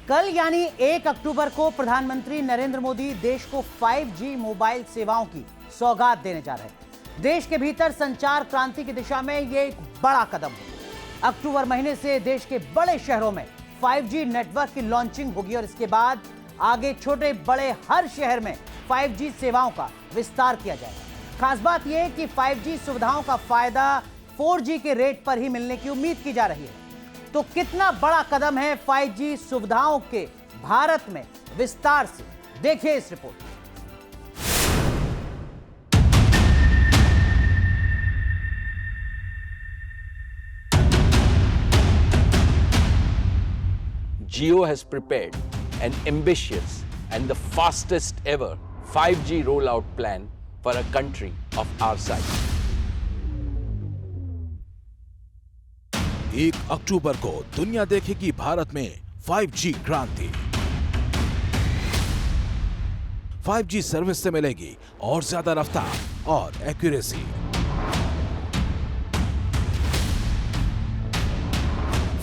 कल यानी 1 अक्टूबर को प्रधानमंत्री नरेंद्र मोदी देश को 5G मोबाइल सेवाओं की सौगात देने जा रहे हैं। देश के भीतर संचार क्रांति की दिशा में यह एक बड़ा कदम है। अक्टूबर महीने से देश के बड़े शहरों में 5G नेटवर्क की लॉन्चिंग होगी और इसके बाद आगे छोटे बड़े हर शहर में 5G सेवाओं का विस्तार किया जाएगा। खास बात यह कि 5G सुविधाओं का फायदा 4G के रेट पर ही मिलने की उम्मीद की जा रही है। तो कितना बड़ा कदम है 5G सुविधाओं के भारत में विस्तार से, देखिए इस report. Jio has prepared an ambitious and the fastest ever 5G rollout plan for a country of our size. 1 अक्टूबर को दुनिया देखेगी भारत में 5G क्रांति। 5G सर्विस से मिलेगी और ज्यादा रफ्तार और एक्यूरेसी।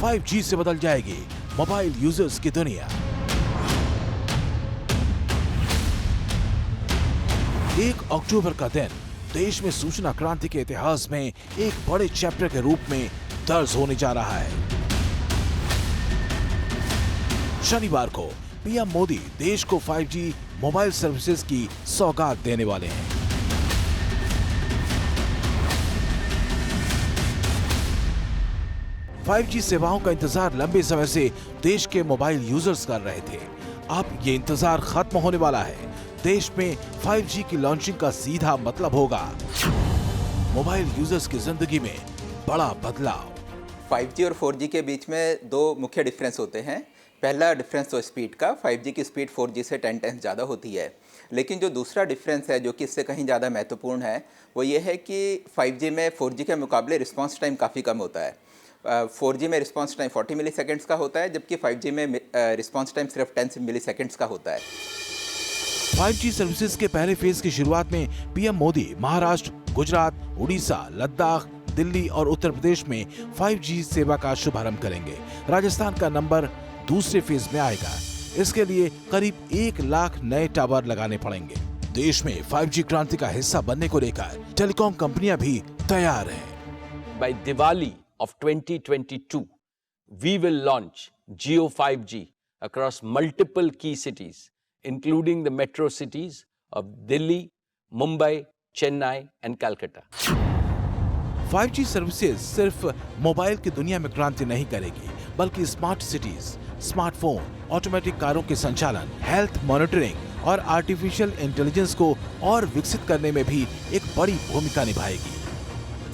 5G से बदल जाएगी मोबाइल यूजर्स की दुनिया। 1 अक्टूबर का दिन देश में सूचना क्रांति के इतिहास में एक बड़े चैप्टर के रूप में दर्ज होने जा रहा है। शनिवार को पीएम मोदी देश को 5G मोबाइल सर्विसेज की सौगात देने वाले हैं। फाइव जी सेवाओं का इंतजार लंबे समय से देश के मोबाइल यूजर्स कर रहे थे। अब ये इंतजार खत्म होने वाला है। देश में 5G की लॉन्चिंग का सीधा मतलब होगा मोबाइल यूजर्स की जिंदगी में बड़ा बदलाव। 5G और 4G के बीच में दो मुख्य डिफरेंस होते हैं। पहला डिफरेंस तो स्पीड का, 5G की स्पीड 4G से 10 टाइम्स ज़्यादा होती है। लेकिन जो दूसरा डिफरेंस है जो कि इससे कहीं ज़्यादा महत्वपूर्ण है वो ये है कि 5G में 4G के मुकाबले रिस्पॉन्स टाइम काफ़ी कम होता है। 4G में रिस्पॉन्स टाइम 40 मिली सेकेंड्स का होता है, जबकि 5G में रिस्पॉन्स टाइम सिर्फ 10 मिली सेकेंड्स का होता है। 5G सर्विसेज के पहले फेज की शुरुआत में पीएम मोदी महाराष्ट्र, गुजरात, उड़ीसा, लद्दाख, दिल्ली और उत्तर प्रदेश में 5G सेवा का शुभारंभ करेंगे। राजस्थान का नंबर दूसरे फेज में आएगा। इसके लिए करीब 1 लाख नए टावर लगाने पड़ेंगे। देश में 5G क्रांति का हिस्सा बनने को लेकर टेलीकॉम कंपनियां भी तैयार हैं। By Diwali of 2022, we will launch Jio 5G across multiple key cities, including the metro cities of Delhi, Mumbai, Chennai and Calcutta. 5G services सिर्फ मोबाइल की दुनिया में क्रांति नहीं करेगी, बल्कि स्मार्ट सिटीज, स्मार्टफोन, ऑटोमेटिक कारों के संचालन, हेल्थ मॉनिटरिंग और आर्टिफिशियल इंटेलिजेंस को और विकसित करने में भी एक बड़ी भूमिका निभाएगी।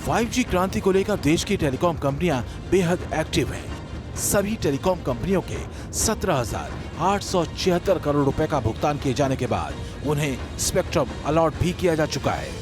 5G क्रांति को लेकर देश की टेलीकॉम कंपनियां बेहद एक्टिव हैं। सभी टेलीकॉम कंपनियों के 17,876 करोड़ रुपए का भुगतान किए जाने के बाद उन्हें स्पेक्ट्रम अलॉट भी किया जा चुका है।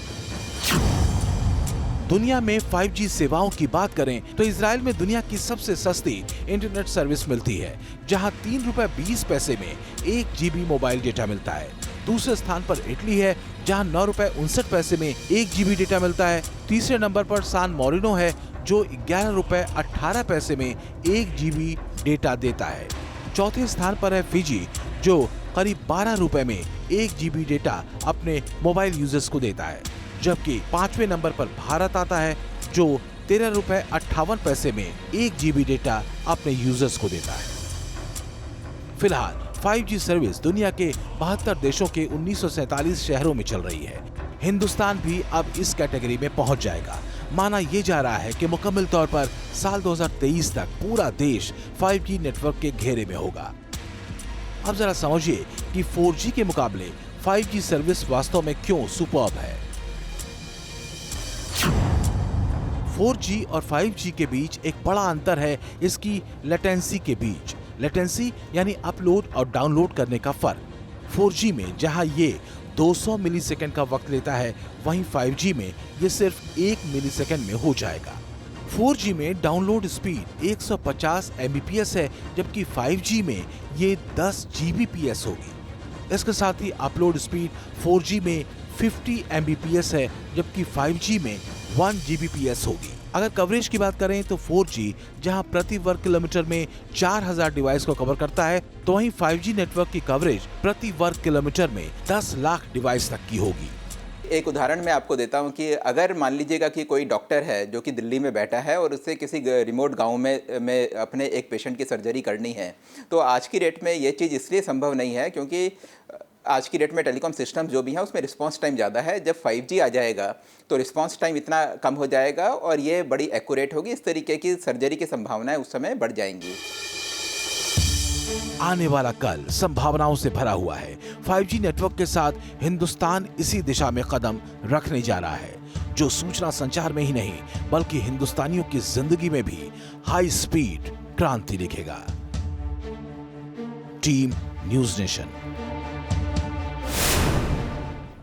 दुनिया में 5G सेवाओं की बात करें तो इजराइल में दुनिया की सबसे सस्ती इंटरनेट सर्विस मिलती है, जहां 3 रुपए 20 पैसे में 1 GB मोबाइल डेटा मिलता है। दूसरे स्थान पर इटली है, जहां 9 रुपए 59 पैसे में 1 GB डेटा मिलता है। तीसरे नंबर पर सान मोरिनो है, जो 11 रुपए 18 पैसे में 1 GB डेटा देता है। चौथे स्थान पर है फिजी, जो करीब 12 रुपए में 1 GB डेटा अपने मोबाइल यूजर्स को देता है। जबकि 5वें नंबर पर भारत आता है, जो 13 रुपए 58 पैसे में 1 GB डेटा अपने यूजर्स को देता है। फिलहाल 5G सर्विस दुनिया के 72 देशों के 1947 शहरों में चल रही है। हिंदुस्तान भी अब इस कैटेगरी में पहुंच जाएगा। माना यह जा रहा है कि मुकम्मल तौर पर साल 2023 तक पूरा देश 5G नेटवर्क के घेरे में होगा। अब जरा समझिए कि 4G के मुकाबले 5G सर्विस वास्तव में क्यों सुपर्ब है। 4G और 5G के बीच एक बड़ा अंतर है इसकी लेटेंसी के बीच। लेटेंसी यानी अपलोड और डाउनलोड करने का फर्क। 4G में जहां ये 200 मिलीसेकंड का वक्त लेता है, वहीं 5G में ये सिर्फ 1 मिलीसेकंड में हो जाएगा। 4G में डाउनलोड स्पीड 150 Mbps है, जबकि 5G में ये 10 Gbps होगी। इसके साथ ही अपलोड स्पीड 4G में 50 Mbps है, जबकि 5G में 1 Gbps होगी। अगर कवरेज की बात करें तो 4G जहां प्रति वर्ग किलोमीटर में 4000 डिवाइस को कवर करता है, तो वहीं 5G नेटवर्क की कवरेज प्रति वर्ग किलोमीटर में 10 लाख डिवाइस तक की होगी। एक उदाहरण मैं आपको देता हूं कि अगर मान लीजिएगा कि कोई डॉक्टर है जो कि दिल्ली में बैठा है और उससे किसी रिमोट गांव में अपने एक पेशेंट की सर्जरी करनी है, तो आज की डेट में ये चीज़ इसलिए संभव नहीं है क्योंकि आज की डेट में टेलीकॉम सिस्टम जो भी हैं उसमें रिस्पांस टाइम ज़्यादा है। जब 5G आ जाएगा तो रिस्पांस टाइम इतना कम हो जाएगा और ये बड़ी एक्यूरेट होगी। इस तरीके की सर्जरी की संभावनाएं उस समय बढ़ जाएंगी। आने वाला कल संभावनाओं से भरा हुआ है। 5G नेटवर्क के साथ हिंदुस्तान इसी दिशा में कदम रखने जा रहा है, जो सूचना संचार में ही नहीं बल्कि हिंदुस्तानियों की जिंदगी में भी हाई स्पीड क्रांति लिखेगा। Team news nation.